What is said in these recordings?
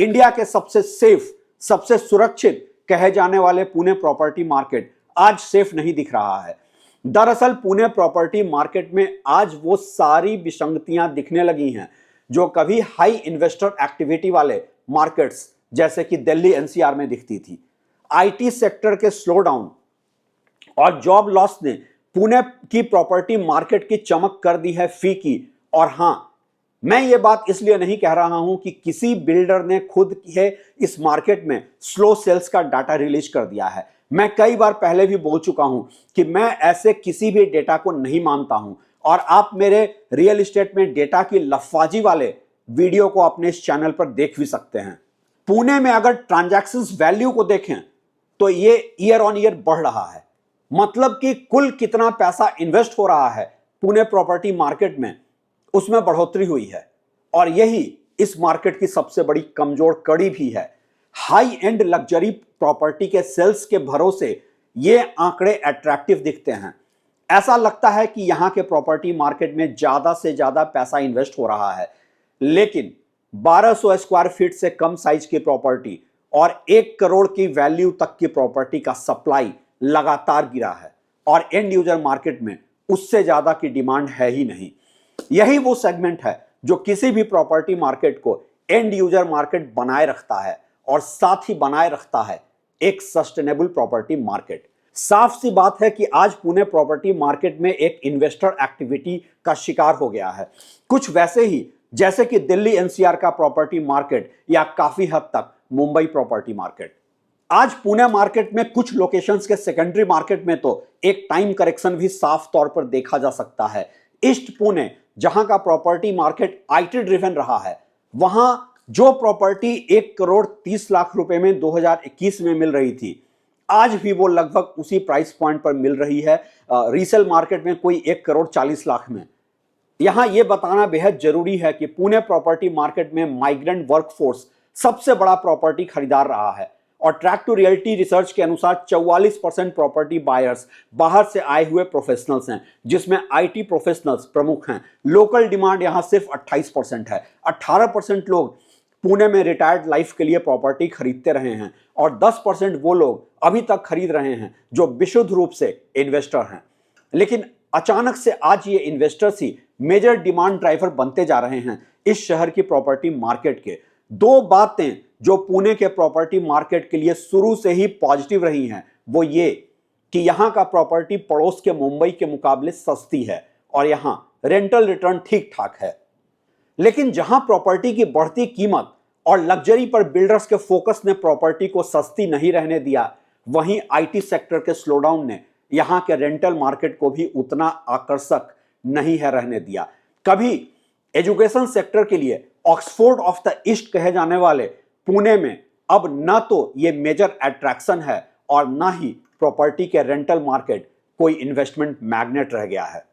India के सबसे safe, सबसे सुरक्षित कहे जाने वाले पुणे प्रॉपर्टी मार्केट आज सेफ नहीं दिख रहा है। दरअसल पुणे प्रॉपर्टी मार्केट में आज वो सारी विसंगतियां दिखने लगी हैं जो कभी हाई इन्वेस्टर एक्टिविटी वाले मार्केट्स जैसे कि दिल्ली एनसीआर में दिखती थी। आईटी सेक्टर के स्लोडाउन और जॉब लॉस ने पुणे की प्रॉपर्टी मार्केट की चमक कर दी है फीकी। और हां, मैं ये बात इसलिए नहीं कह रहा हूं कि किसी बिल्डर ने खुद के इस मार्केट में स्लो सेल्स का डाटा रिलीज कर दिया है। मैं कई बार पहले भी बोल चुका हूं कि मैं ऐसे किसी भी डेटा को नहीं मानता हूं और आप मेरे रियल एस्टेट में डेटा की लफाजी वाले वीडियो को अपने इस चैनल पर देख भी सकते हैं। पुणे में अगर ट्रांजैक्शंस वैल्यू को देखें तो ये ईयर ऑन ईयर बढ़ रहा है। मतलब कि कुल कितना पैसा इन्वेस्ट हो रहा है पुणे प्रॉपर्टी मार्केट में, उसमें बढ़ोतरी हुई है। और यही इस मार्केट की सबसे बड़ी कमजोर कड़ी भी है। हाई एंड लग्जरी प्रॉपर्टी के सेल्स के भरोसे ये आंकड़े अट्रैक्टिव दिखते हैं। ऐसा लगता है कि यहां के प्रॉपर्टी मार्केट में ज्यादा से ज्यादा पैसा इन्वेस्ट हो रहा है, लेकिन 1200 स्क्वायर फीट से कम साइज की प्रॉपर्टी और 1 करोड़ की वैल्यू तक की प्रॉपर्टी का सप्लाई लगातार गिरा है और एंड यूजर मार्केट में उससे ज्यादा की डिमांड है ही नहीं। यही वो सेगमेंट है जो किसी भी प्रॉपर्टी मार्केट को एंड यूजर मार्केट बनाए रखता है और साथ ही बनाए रखता है एक सस्टेनेबल प्रॉपर्टी मार्केट। साफ सी बात है कि आज पुणे प्रॉपर्टी मार्केट में एक इन्वेस्टर एक्टिविटी का शिकार हो गया है, कुछ वैसे ही जैसे कि दिल्ली एनसीआर का प्रॉपर्टी मार्केट या काफी हद तक मुंबई प्रॉपर्टी मार्केट। आज पुणे मार्केट में कुछ लोकेशंस के सेकेंडरी मार्केट में तो एक टाइम करेक्शन भी साफ तौर पर देखा जा सकता है। ईस्ट पुणे, जहां का प्रॉपर्टी मार्केट आईटी ड्रिवन रहा है, वहां जो प्रॉपर्टी 1 करोड़ 30 लाख रुपए में 2021 में मिल रही थी, आज भी वो लगभग उसी प्राइस पॉइंट पर मिल रही है रीसेल मार्केट में, कोई 1 करोड़ 40 लाख में। यहां यह बताना बेहद जरूरी है कि पुणे प्रॉपर्टी मार्केट में माइग्रेंट वर्कफोर्स सबसे बड़ा प्रॉपर्टी खरीदार रहा है और ट्रैक टू रियलिटी रिसर्च के अनुसार 44% प्रॉपर्टी बायर्स बाहर से आए हुए प्रोफेशनल्स हैं, जिसमें आईटी प्रोफेशनल्स प्रमुख हैं। लोकल डिमांड यहां सिर्फ 28% है। 18% लोग पुणे में रिटायर्ड लाइफ के लिए प्रॉपर्टी खरीदते रहे हैं और 10% वो लोग अभी तक खरीद रहे हैं जो विशुद्ध रूप से इन्वेस्टर हैं। लेकिन अचानक से आज ये इन्वेस्टर्स ही मेजर डिमांड ड्राइवर बनते जा रहे हैं इस शहर की प्रॉपर्टी मार्केट के। दो बातें जो पुणे के प्रॉपर्टी मार्केट के लिए शुरू से ही पॉजिटिव रही हैं, वो ये कि यहां का प्रॉपर्टी पड़ोस के मुंबई के मुकाबले सस्ती है और यहां रेंटल रिटर्न ठीक ठाक है। लेकिन जहां प्रॉपर्टी की बढ़ती कीमत और लग्जरी पर बिल्डर्स के फोकस ने प्रॉपर्टी को सस्ती नहीं रहने दिया, वहीं आईटी सेक्टर के स्लोडाउन ने यहां के रेंटल मार्केट को भी उतना आकर्षक नहीं है रहने दिया। कभी एजुकेशन सेक्टर के लिए ऑक्सफोर्ड ऑफ द ईस्ट कहे जाने वाले पुणे में अब न तो ये मेजर अट्रैक्शन है और न ही प्रॉपर्टी के रेंटल मार्केट कोई इन्वेस्टमेंट मैग्नेट रह गया है।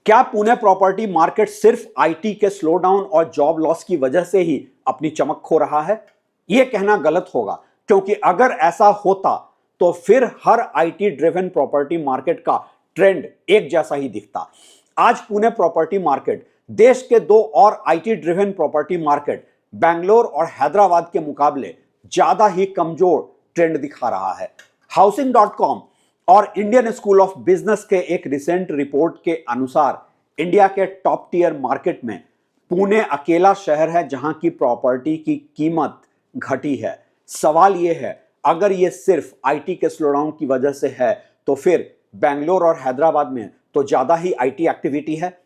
क्या पुणे प्रॉपर्टी मार्केट सिर्फ आईटी के स्लोडाउन और जॉब लॉस की वजह से ही अपनी चमक खो रहा है? यह कहना गलत होगा, क्योंकि अगर ऐसा होता तो फिर हर आईटी ड्रिवन प्रॉपर्टी मार्केट का ट्रेंड एक जैसा ही दिखता। आज पुणे प्रॉपर्टी मार्केट देश के दो और IT driven property market Bangalore और हैदराबाद के मुकाबले ज्यादा ही कमजोर ट्रेंड दिखा रहा है। हाउसिंग.com और इंडियन स्कूल ऑफ बिजनेस के एक रिसेंट रिपोर्ट के अनुसार इंडिया के टॉप टियर मार्केट में पुणे अकेला शहर है जहां की प्रॉपर्टी की कीमत घटी है। सवाल यह है, अगर यह सिर्फ आईटी के स्लोडाउन की वजह से है तो फिर बेंगलोर और हैदराबाद में तो ज्यादा ही आईटी एक्टिविटी है,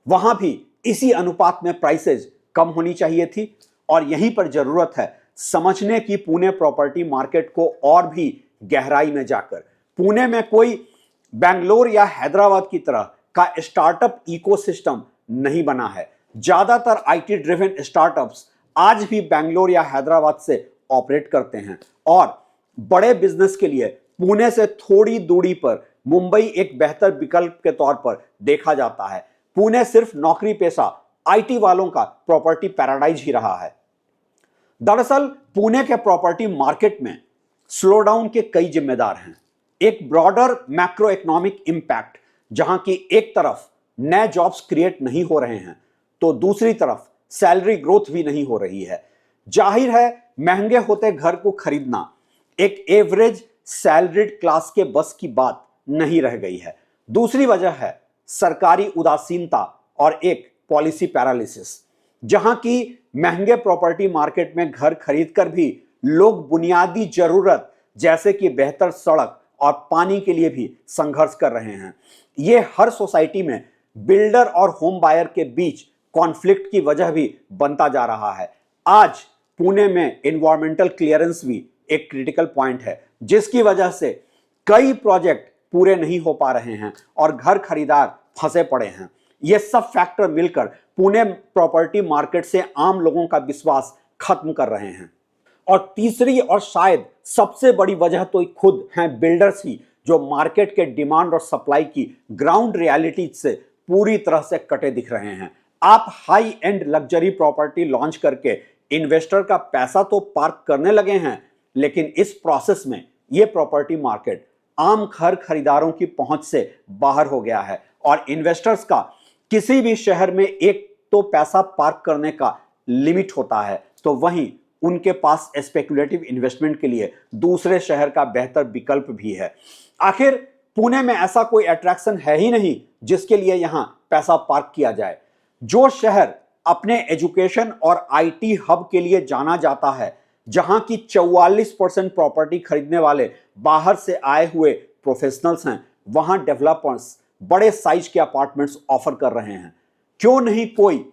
वहां भी इसी अनुपात में प्राइसेज कम होनी चाहिए थी। और यहीं पर जरूरत है समझने की पुणे प्रॉपर्टी मार्केट को और भी गहराई में जाकर। पुणे में कोई बेंगलोर या हैदराबाद की तरह का स्टार्टअप इकोसिस्टम नहीं बना है। ज्यादातर आईटी ड्रिवन स्टार्टअप्स आज भी बेंगलोर या हैदराबाद से ऑपरेट करते हैं और बड़े बिजनेस के लिए पुणे से थोड़ी दूरी पर मुंबई एक बेहतर विकल्प के तौर पर देखा जाता है। पुणे सिर्फ नौकरी पेशा आईटी वालों का प्रॉपर्टी पैराडाइज ही रहा है। दरअसल पुणे के प्रॉपर्टी मार्केट में स्लोडाउन के कई जिम्मेदार हैं। एक ब्रॉडर मैक्रो इकोनॉमिक इंपैक्ट, जहां की एक तरफ नए जॉब्स क्रिएट नहीं हो रहे हैं तो दूसरी तरफ सैलरी ग्रोथ भी नहीं हो रही है। जाहिर है महंगे होते घर को खरीदना एक एवरेज सैलरीड क्लास के बस की बात नहीं रह गई है। दूसरी वजह है सरकारी उदासीनता और एक पॉलिसी पैरालिसिस, जहां की महंगे प्रॉपर्टी मार्केट में घर खरीदकर भी लोग बुनियादी जरूरत जैसे कि बेहतर सड़क और पानी के लिए भी संघर्ष कर रहे हैं। ये हर सोसाइटी में बिल्डर और होम बायर के बीच कॉन्फ्लिक्ट की वजह भी बनता जा रहा है। आज पुणे में एनवायरमेंटल क्लियरेंस भी एक क्रिटिकल पॉइंट है, जिसकी वजह से कई प्रोजेक्ट पूरे नहीं हो पा रहे हैं और घर खरीदार फंसे पड़े हैं। ये सब फैक्टर मिलकर पुणे प्रॉपर्टी मार्केट से आम लोगों का विश्वास खत्म कर रहे हैं। और तीसरी और शायद सबसे बड़ी वजह तो खुद हैं बिल्डर्स ही, जो मार्केट के डिमांड और सप्लाई की ग्राउंड रियलिटी से पूरी तरह से कटे दिख रहे हैं। आप high and luxury property launch करके इन्वेस्टर का पैसा तो पार्क करने लगे हैं, लेकिन इस प्रोसेस में यह प्रॉपर्टी मार्केट आम घर खरीदारों की पहुंच से बाहर हो गया है और इन्वेस्टर्स का किसी भी शहर में एक तो पैसा पार्क करने का लिमिट होता है, तो वहीं उनके पास स्पेकुलेटिव इन्वेस्टमेंट के लिए दूसरे शहर का बेहतर विकल्प भी है। आखिर पुणे में ऐसा कोई अट्रैक्शन है ही नहीं जिसके लिए यहां पैसा पार्क किया जाए। जो शहर अपने एजुकेशन और आईटी हब के लिए जाना जाता है, जहां की 44% प्रॉपर्टी खरीदने वाले बाहर से आए हुए प्रोफेशनल्स हैं, वहां डेवलपर्स बड़े साइज के अपार्टमेंट्स ऑफर कर रहे हैं। क्यों नहीं कोई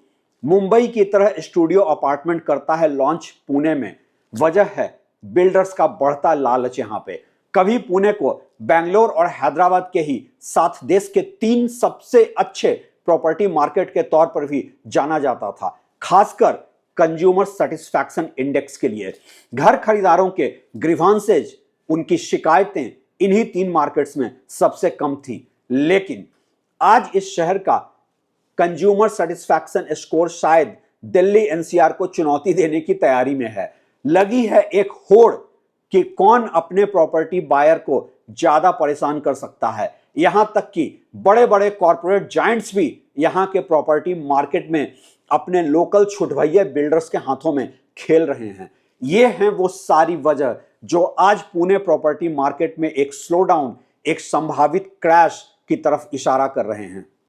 मुंबई की तरह स्टूडियो अपार्टमेंट करता है लॉन्च पुणे में? वजह है बिल्डर्स का बढ़ता लालच। यहां पे कभी पुणे को बेंगलोर और हैदराबाद के ही साथ देश के 3 सबसे अच्छे प्रॉपर्टी मार्केट के तौर पर भी जाना जाता था, खासकर कंज्यूमर सेटिस्फैक्शन इंडेक्स के लिए। घर खरीदारों के ग्रीवांसेज, उनकी शिकायतें इन्हीं 3 मार्केट्स में सबसे कम थी। लेकिन आज इस शहर का कंज्यूमर सेटिस्फैक्शन स्कोर शायद दिल्ली एनसीआर को चुनौती देने की तैयारी में है। लगी है एक होड़ कि कौन अपने प्रॉपर्टी बायर को ज्यादा परेशान कर सकता है। यहां तक कि बड़े बड़े कॉर्पोरेट जायंट्स भी यहां के प्रॉपर्टी मार्केट में अपने लोकल छुटभैया बिल्डर्स के हाथों में खेल रहे हैं। ये हैं वो सारी वजह जो आज पुणे प्रॉपर्टी मार्केट में एक स्लो डाउन, एक संभावित क्रैश की तरफ इशारा कर रहे हैं।